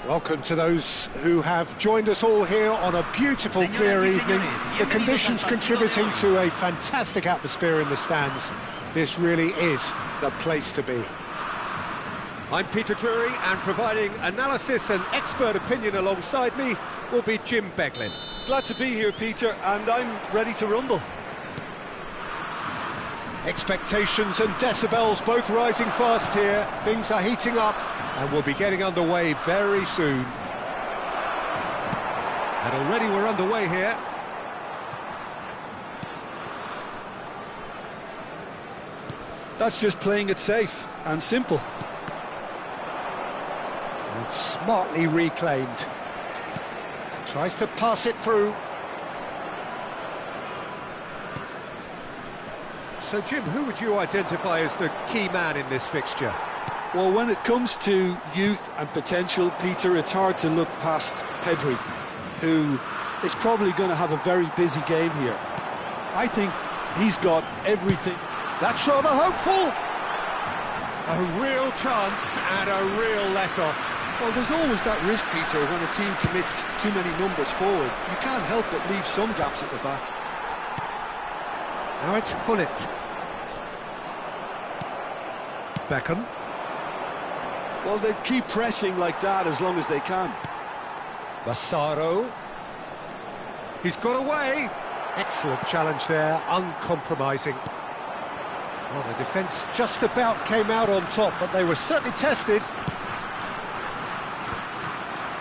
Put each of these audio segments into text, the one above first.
Welcome to those who have joined us all here on a beautiful, clear evening. The conditions contributing to a fantastic atmosphere in the stands. This really is the place to be. I'm Peter Drury, and providing analysis and expert opinion alongside me will be Jim Beglin. Glad to be here, Peter, and I'm ready to rumble. Expectations and decibels both rising fast here. Things are heating up and we'll be getting underway very soon. And already we're underway here. That's just playing it safe and simple. And smartly reclaimed. Tries to pass it through. So, Jim, who would you identify as the key man in this fixture? Well, when it comes to youth and potential, Peter, it's hard to look past Pedri, who is probably going to have a very busy game here. I think he's got everything. That's rather hopeful. A real chance and a real let-off. Well, there's always that risk, Peter, when a team commits too many numbers forward. You can't help but leave some gaps at the back. Now it's Hullet. Beckham. Well, they keep pressing like that as long as they can. Massaro. He's got away. Excellent challenge there, uncompromising. Well, the defence just about came out on top, but they were certainly tested.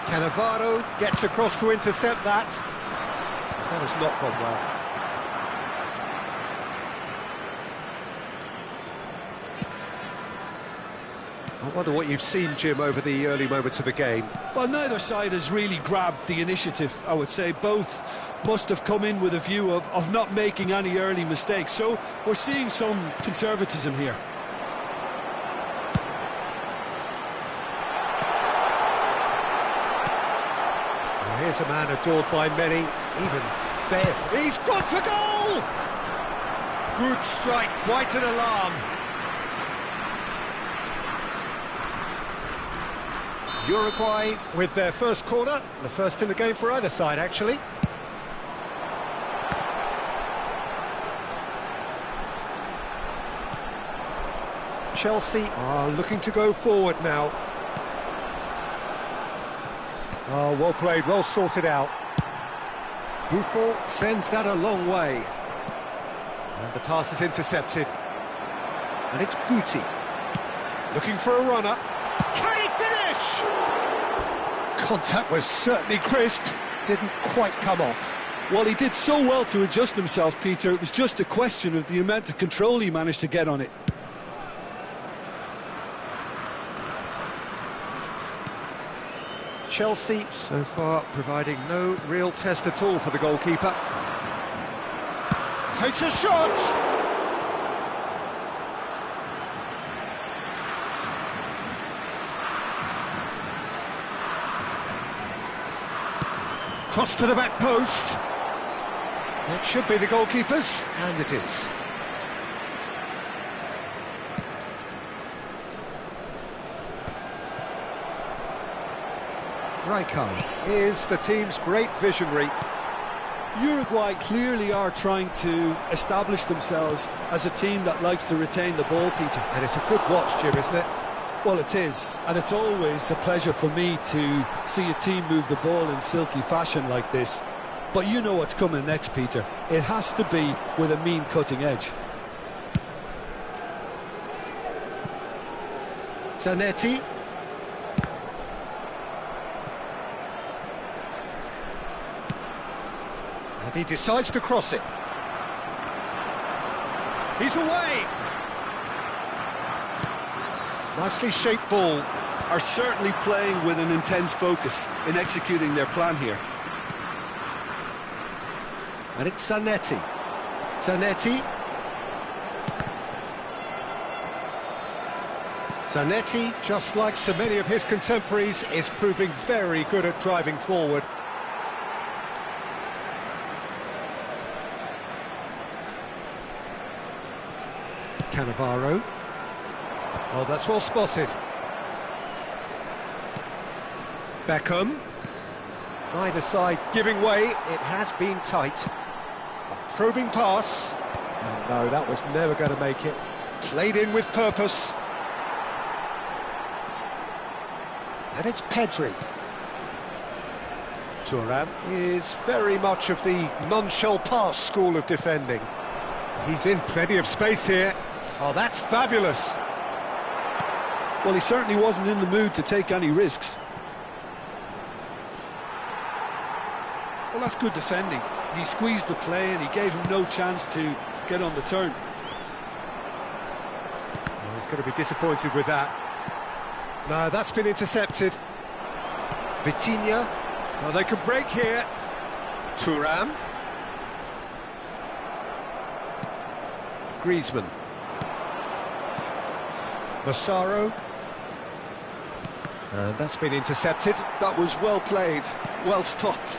Cannavaro gets across to intercept that. That has not gone well. I wonder what you've seen, Jim, over the early moments of the game. Well, neither side has really grabbed the initiative, I would say. Both must have come in with a view of not making any early mistakes. So we're seeing some conservatism here. Well, here's a man adored by many, even Bev. He's gone for goal! Good strike, quite an alarm. Uruguay with their first corner, the first in the game for either side, actually. Chelsea are looking to go forward now. Oh, well played, well sorted out. Buffon sends that a long way. And the pass is intercepted. And it's Guti. Looking for a runner. Can he finish? Contact was certainly crisp, didn't quite come off. Well, he did so well to adjust himself, Peter. It was just a question of the amount of control he managed to get on it. Chelsea, so far, providing no real test at all for the goalkeeper. Takes a shot! Cross to the back post. That should be the goalkeeper's, and it is. Rijkaard is the team's great visionary. Uruguay clearly are trying to establish themselves as a team that likes to retain the ball, Peter. And it's a good watch, Jim, isn't it? Well, it is, and it's always a pleasure for me to see a team move the ball in silky fashion like this. But you know what's coming next, Peter. It has to be with a mean cutting edge. Zanetti. And he decides to cross it. He's away! Nicely shaped ball. Are certainly playing with an intense focus in executing their plan here. And it's Zanetti. Zanetti. Zanetti, just like so many of his contemporaries, is proving very good at driving forward. Cannavaro. Oh, that's well spotted. Beckham. Neither side giving way, it has been tight. A probing pass. And no, that was never going to make it. Played in with purpose. And it's Pedri. Thuram is very much of the non-shell pass school of defending. He's in plenty of space here. Oh, that's fabulous. Well, he certainly wasn't in the mood to take any risks. Well, that's good defending. He squeezed the play and he gave him no chance to get on the turn. Well, he's going to be disappointed with that. No, that's been intercepted. Vitinha. Well, they can break here. Thuram. Griezmann. Massaro. And that's been intercepted. That was well played, well stopped.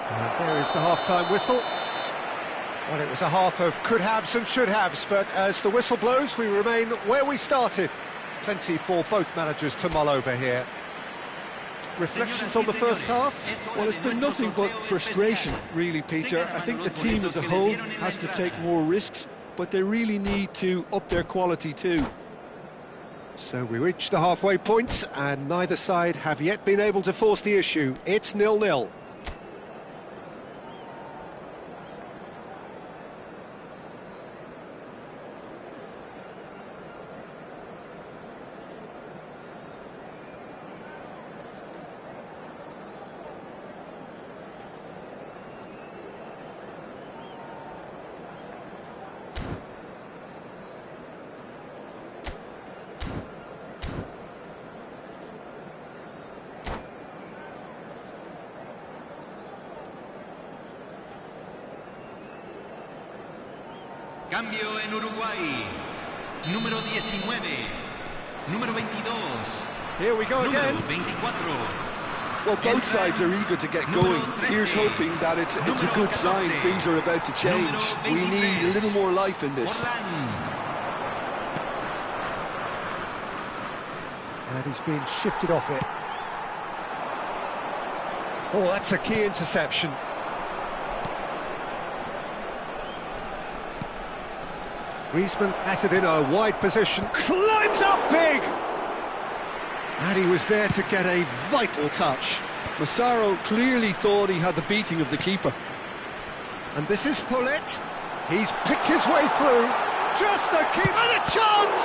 And there is the half-time whistle. Well, it was a half of could-haves and should-haves, but as the whistle blows, we remain where we started. Plenty for both managers to mull over here. Reflections on the first half? Well, it's been nothing but frustration, really, Peter. I think the team as a whole has to take more risks, but they really need to up their quality too. So we reach the halfway point, and neither side have yet been able to force the issue. It's 0-0. Cambio en Uruguay. Número 19. Número 22. Here we go again. Número 24. Well, both sides are eager to get going. Here's hoping that it's a good sign. Things are about to change. We need a little more life in this. And he's been shifted off it. Oh, that's a key interception. Griezmann has it in a wide position, climbs up big! And he was there to get a vital touch. Massaro clearly thought he had the beating of the keeper. And this is Hullet. He's picked his way through. Just the keeper, and a chance!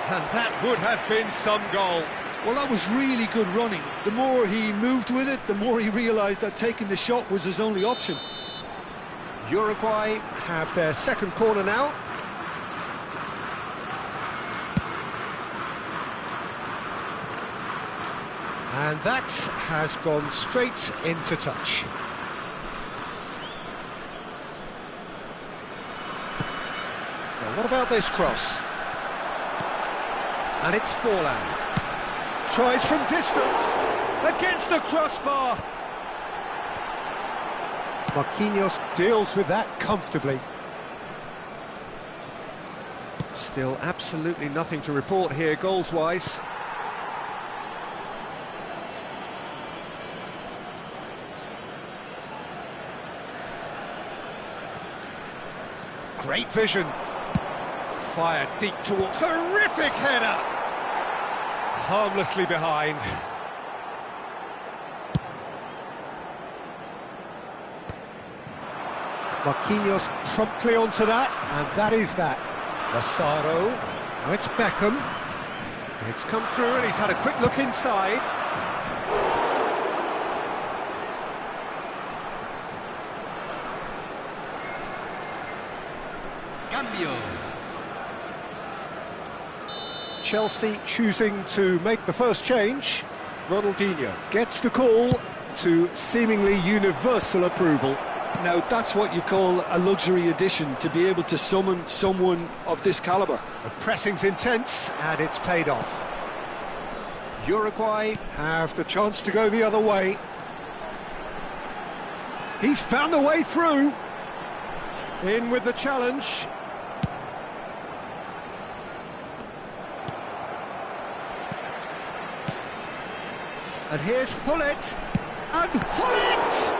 And that would have been some goal. Well, that was really good running. The more he moved with it, the more he realised that taking the shot was his only option. Uruguay have their second corner now. And that has gone straight into touch. Now, what about this cross? And it's Forlan. Tries from distance. Against the crossbar. Marquinhos deals with that comfortably. Still absolutely nothing to report here goals-wise. Great vision. Fired deep towards... Terrific header! Harmlessly behind. Marquinhos promptly onto that, and that is that. Massaro, now it's Beckham. It's come through and he's had a quick look inside. Cambio. Chelsea choosing to make the first change. Ronaldinho gets the call to seemingly universal approval. Now, that's what you call a luxury addition, to be able to summon someone of this calibre. The pressing's intense, and it's paid off. Uruguay have the chance to go the other way. He's found a way through. In with the challenge. And here's Hullet. And Hullet!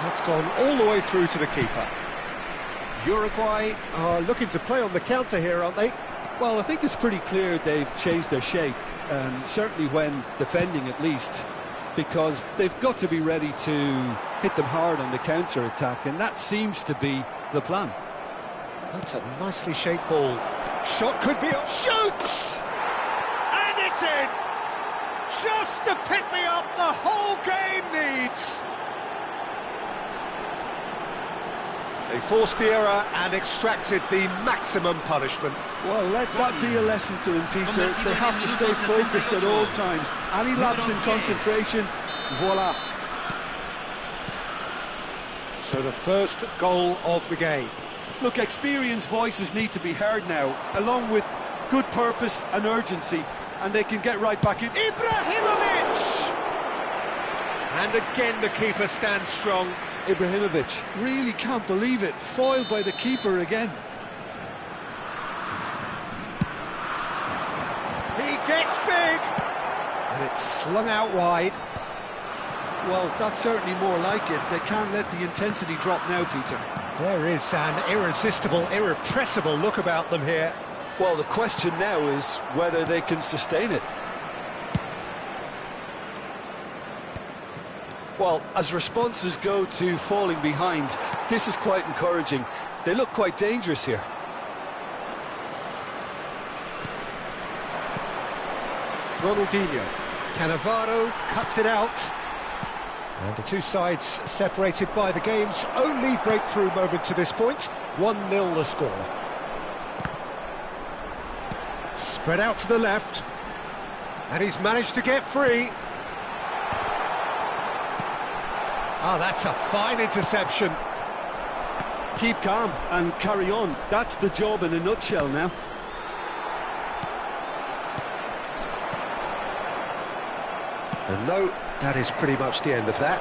That's gone all the way through to the keeper. Uruguay are looking to play on the counter here, aren't they? Well, I think it's pretty clear they've changed their shape, certainly when defending at least, because they've got to be ready to hit them hard on the counter-attack, and that seems to be the plan. That's a nicely shaped ball. Shot could be on. Shoots! And it's in! Just the pick-me-up the whole game needs! They forced the error and extracted the maximum punishment. Well, let that be a lesson to them, Peter. They have to stay focused at all times. Any lapse in concentration, voila. So the first goal of the game. Look, experienced voices need to be heard now, along with good purpose and urgency, and they can get right back in. Ibrahimovic! And again the keeper stands strong. Ibrahimovic, really can't believe it, foiled by the keeper again. He gets big! And it's slung out wide. Well, that's certainly more like it. They can't let the intensity drop now, Peter. There is an irresistible, irrepressible look about them here. Well, the question now is whether they can sustain it. Well, as responses go to falling behind, this is quite encouraging. They look quite dangerous here. Ronaldinho. Cannavaro cuts it out. And the two sides separated by the game's only breakthrough moment to this point. 1-0 the score. Spread out to the left. And he's managed to get free. Oh, that's a fine interception. Keep calm and carry on. That's the job in a nutshell now. And no, that is pretty much the end of that.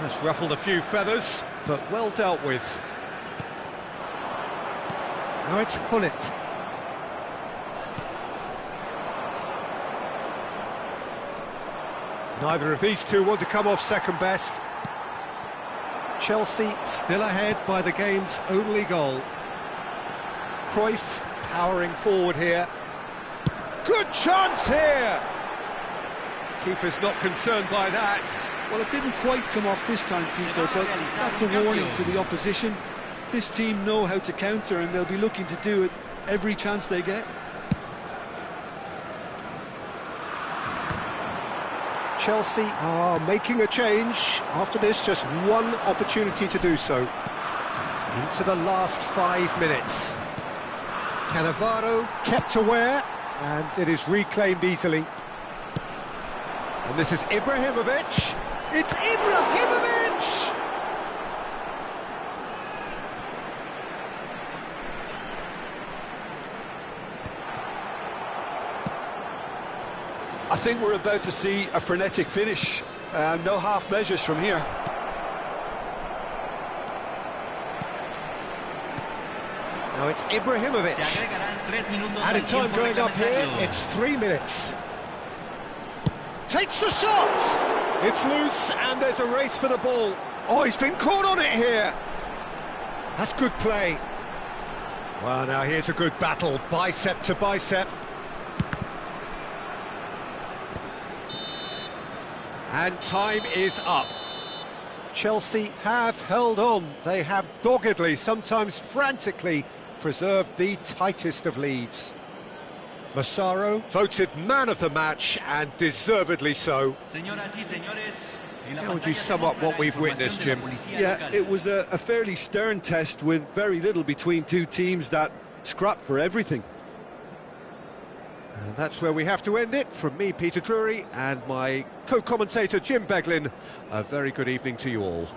That's ruffled a few feathers, but well dealt with. Now it's Hullet. Neither of these two want to come off second best. Chelsea still ahead by the game's only goal. Cruyff powering forward here. Good chance here! Keeper's not concerned by that. Well, it didn't quite come off this time, Peter, but that's a warning to the opposition. This team know how to counter, and they'll be looking to do it every chance they get. Chelsea are making a change. After this, just one opportunity to do so. Into the last 5 minutes. Cannavaro kept aware, and it is reclaimed easily. And this is Ibrahimovic. It's Ibrahimovic! I think we're about to see a frenetic finish. No half measures from here. Now it's Ibrahimovic. Added time going up here, it's 3 minutes. Takes the shot! It's loose and there's a race for the ball. Oh, he's been caught on it here. That's good play. Well, now here's a good battle, bicep to bicep. And time is up. Chelsea have held on. They have doggedly, sometimes frantically, preserved the tightest of leads. Massaro voted man of the match, and deservedly so. How would you sum up what we've witnessed, Jim? Yeah, it was a fairly stern test with very little between two teams that scrapped for everything. And that's where we have to end it. From me, Peter Drury, and my co-commentator, Jim Beglin, a very good evening to you all.